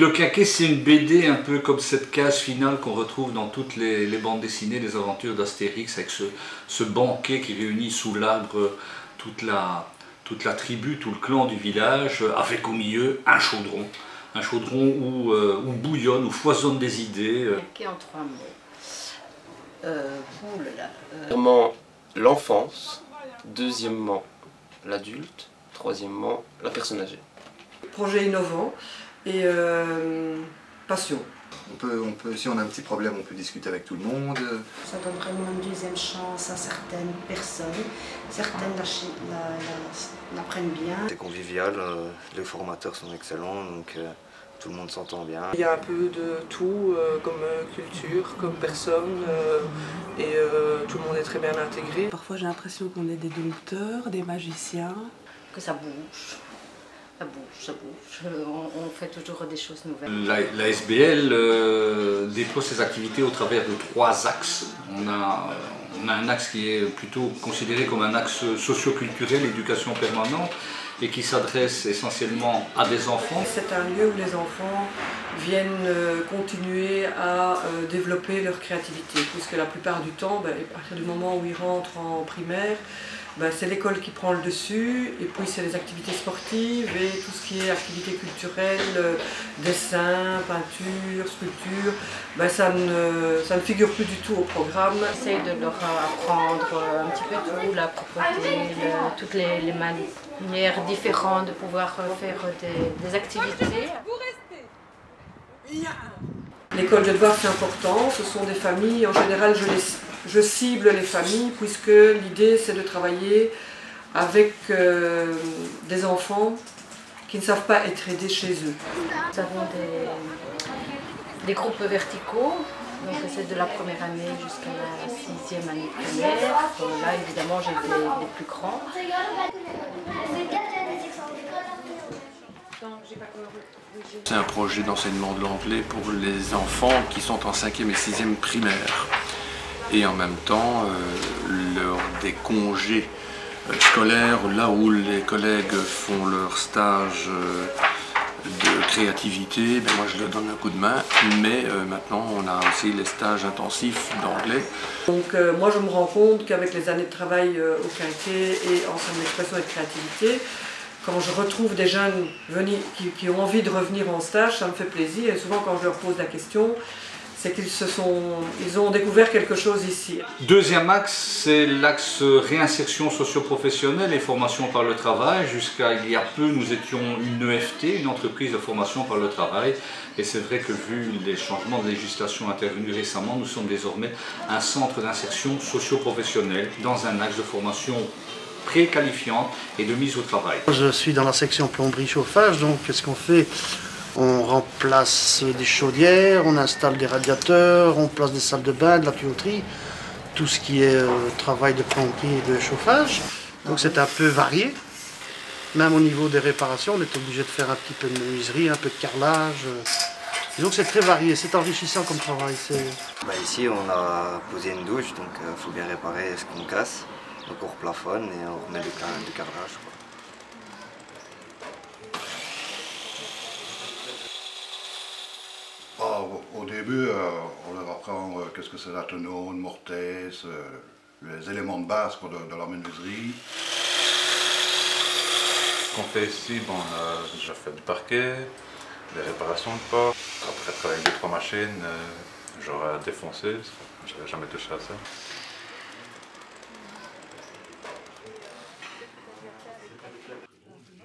Le Quinquet, c'est une BD un peu comme cette case finale qu'on retrouve dans toutes les bandes dessinées, les aventures d'Astérix, avec ce banquet qui réunit sous l'arbre toute la tribu, tout le clan du village, avec au milieu un chaudron où bouillonnent, où foisonnent des idées. Quinquet en 3 mots. Premièrement, l'enfance. Deuxièmement, l'adulte. Troisièmement, la personne âgée. Projet innovant et passion. On peut, si on a un petit problème, on peut discuter avec tout le monde. Ça donne vraiment une deuxième chance à certaines personnes. Certaines la prennent bien. C'est convivial, les formateurs sont excellents, donc tout le monde s'entend bien. Il y a un peu de tout, comme culture, comme personne, et tout le monde est très bien intégré. Parfois j'ai l'impression qu'on est des dompteurs, des magiciens. Que ça bouge. Ça bouge. On fait toujours des choses nouvelles. La SBL déploie ses activités au travers de 3 axes. On a un axe qui est plutôt considéré comme un axe socio-culturel, éducation permanente, et qui s'adresse essentiellement à des enfants. C'est un lieu où les enfants viennent continuer à développer leur créativité, puisque la plupart du temps, à partir du moment où ils rentrent en primaire, c'est l'école qui prend le dessus, et puis c'est les activités sportives et tout ce qui est activités culturelles, dessin, peinture, sculpture, ça ne figure plus du tout au programme. J'essaie de leur apprendre un petit peu tout, la propreté, toutes les manières différentes de pouvoir faire des activités. L'école de devoir, c'est important, ce sont des familles, en général je cible les familles puisque l'idée c'est de travailler avec des enfants qui ne savent pas être aidés chez eux. Nous avons des groupes verticaux, donc c'est de la première année jusqu'à la 6e année primaire. Là évidemment j'ai des plus grands. C'est un projet d'enseignement de l'anglais pour les enfants qui sont en 5e et 6e primaire. Et en même temps, lors des congés scolaires, là où les collègues font leur stage de créativité, moi je leur donne un coup de main, mais maintenant on a aussi les stages intensifs d'anglais. Donc moi je me rends compte qu'avec les années de travail au Quinquet et en centre d'expression et de créativité, quand je retrouve des jeunes qui ont envie de revenir en stage, ça me fait plaisir, et souvent quand je leur pose la question, c'est qu'ils ont découvert quelque chose ici. Deuxième axe, c'est l'axe réinsertion socio-professionnelle et formation par le travail. Jusqu'à il y a peu, nous étions une EFT, une entreprise de formation par le travail. Et c'est vrai que vu les changements de législation intervenus récemment, nous sommes désormais un centre d'insertion socio-professionnelle dans un axe de formation préqualifiante et de mise au travail. Je suis dans la section plomberie chauffage, donc qu'est-ce qu'on fait? On remplace des chaudières, on installe des radiateurs, on place des salles de bain, de la tuyauterie, tout ce qui est travail de plomberie et de chauffage. Donc c'est un peu varié. Même au niveau des réparations, on est obligé de faire un petit peu de menuiserie, un peu de carrelage. Donc c'est très varié, c'est enrichissant comme travail. Ici on a posé une douche, donc il faut bien réparer ce qu'on casse. Donc on replafonne et on remet du carrelage. Au début, on leur apprend qu'est-ce que c'est la tonneau, une mortaise, les éléments de base de la menuiserie. Ce qu'on fait ici, on a déjà fait du parquet, des réparations de portes. Après travailler avec 2-3 machines, j'aurais à défoncer, je n'avais jamais touché à ça.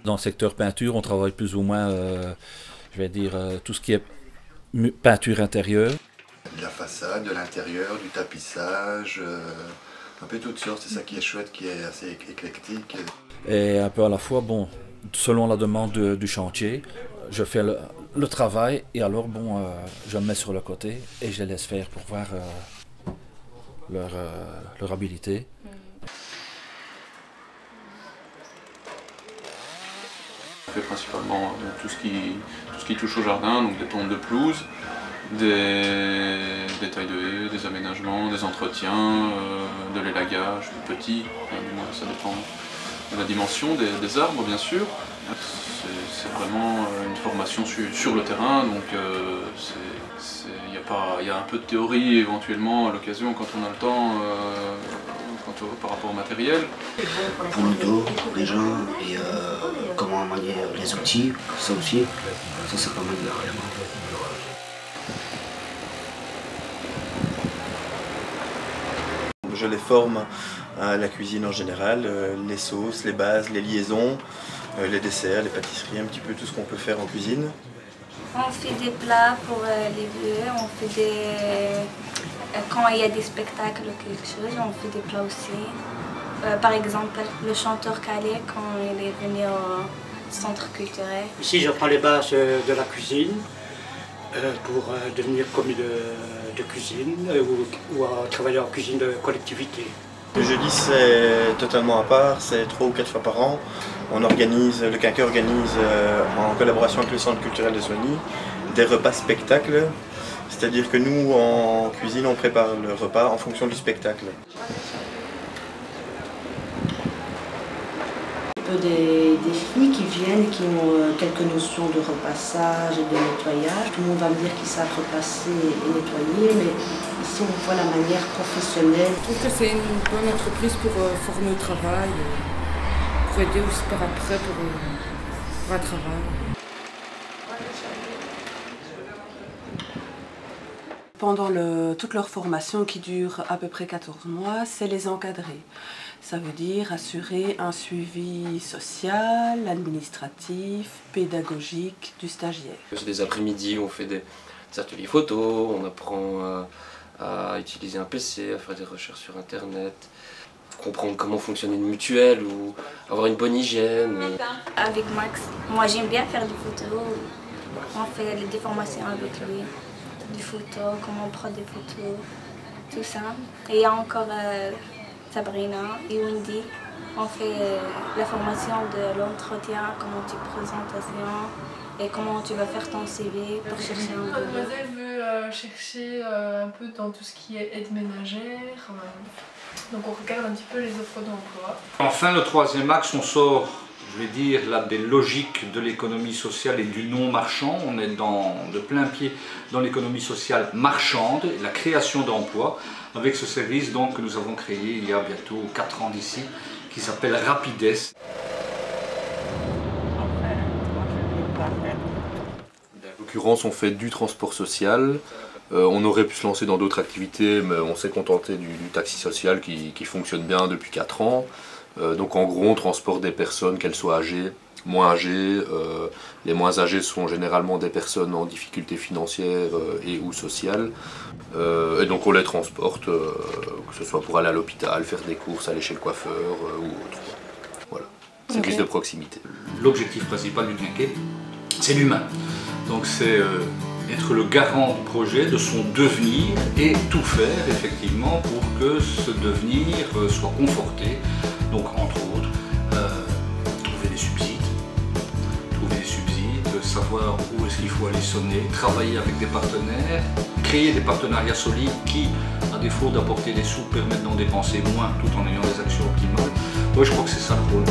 Dans le secteur peinture, on travaille plus ou moins, je vais dire, tout ce qui est peinture intérieure. De la façade, de l'intérieur, du tapissage, un peu toutes sortes, c'est ça qui est chouette, qui est assez éclectique. Et un peu à la fois, selon la demande du chantier, je fais le travail et alors je me mets sur le côté et je les laisse faire pour voir leur habilité. On fait principalement tout ce qui touche au jardin, donc des tontes de pelouse, des tailles de haies, des aménagements, des entretiens, de l'élagage, plus petit, ça dépend de la dimension des arbres bien sûr, C'est vraiment une formation sur le terrain, donc il y a un peu de théorie éventuellement à l'occasion quand on a le temps par rapport au matériel. Pour le dos, les gens, et comment manier les outils, ça aussi, ça c'est pas mal. Je les forme à la cuisine en général, les sauces, les bases, les liaisons, les desserts, les pâtisseries, un petit peu tout ce qu'on peut faire en cuisine. On fait des plats pour les vieux, on fait quand il y a des spectacles ou quelque chose, on fait des plats aussi. Par exemple, le chanteur Calais quand il est venu au centre culturel. Ici, j'apprends les bases de la cuisine pour devenir commis de cuisine ou à travailler en cuisine de collectivité. Le jeudi, c'est totalement à part, c'est 3 ou 4 fois par an. Le Quinquet organise, en collaboration avec le centre culturel de Soigny, des repas spectacles. C'est-à-dire que nous, en cuisine, on prépare le repas en fonction du spectacle. Des filles qui viennent et qui ont quelques notions de repassage et de nettoyage. Tout le monde va me dire qu'ils savent repasser et nettoyer, mais ici on voit la manière professionnelle. Je trouve que c'est une bonne entreprise pour former au travail, pour aider aussi par après pour un travail. Pendant toute leur formation qui dure à peu près 14 mois, c'est les encadrer. Ça veut dire assurer un suivi social, administratif, pédagogique du stagiaire. C'est des après-midi où on fait des ateliers photos, on apprend à utiliser un PC, à faire des recherches sur internet, comprendre comment fonctionne une mutuelle ou avoir une bonne hygiène. Avec Max, moi j'aime bien faire des photos, on fait des formations avec lui, des photos, comment on prend des photos, tout ça. Et il y a encore Sabrina et Wendy, on fait la formation de l'entretien, comment tu présentes ta séance et comment tu vas faire ton CV pour chercher un boulot. Mademoiselle veut chercher un peu dans tout ce qui est aide ménagère, donc on regarde un petit peu les offres d'emploi. Enfin, le troisième axe, on sort, je vais dire, là, des logiques de l'économie sociale et du non-marchand. On est de plein pied dans l'économie sociale marchande, la création d'emplois, avec ce service donc, que nous avons créé il y a bientôt 4 ans d'ici, qui s'appelle Rapides. En l'occurrence, on fait du transport social. On aurait pu se lancer dans d'autres activités, mais on s'est contenté du taxi social qui fonctionne bien depuis 4 ans. Donc en gros, on transporte des personnes, qu'elles soient âgées, moins âgées. Les moins âgées sont généralement des personnes en difficulté financière et ou sociale. Et donc on les transporte, que ce soit pour aller à l'hôpital, faire des courses, aller chez le coiffeur ou autre. Voilà, service de proximité. L'objectif principal du Quinquet, c'est l'humain. Donc c'est être le garant du projet, de son devenir et tout faire effectivement pour que ce devenir soit conforté. Donc entre autres, trouver des subsides, savoir où est-ce qu'il faut aller sonner, travailler avec des partenaires, créer des partenariats solides qui, à défaut d'apporter des sous, permettent d'en dépenser moins tout en ayant des actions optimales. Moi je crois que c'est ça le rôle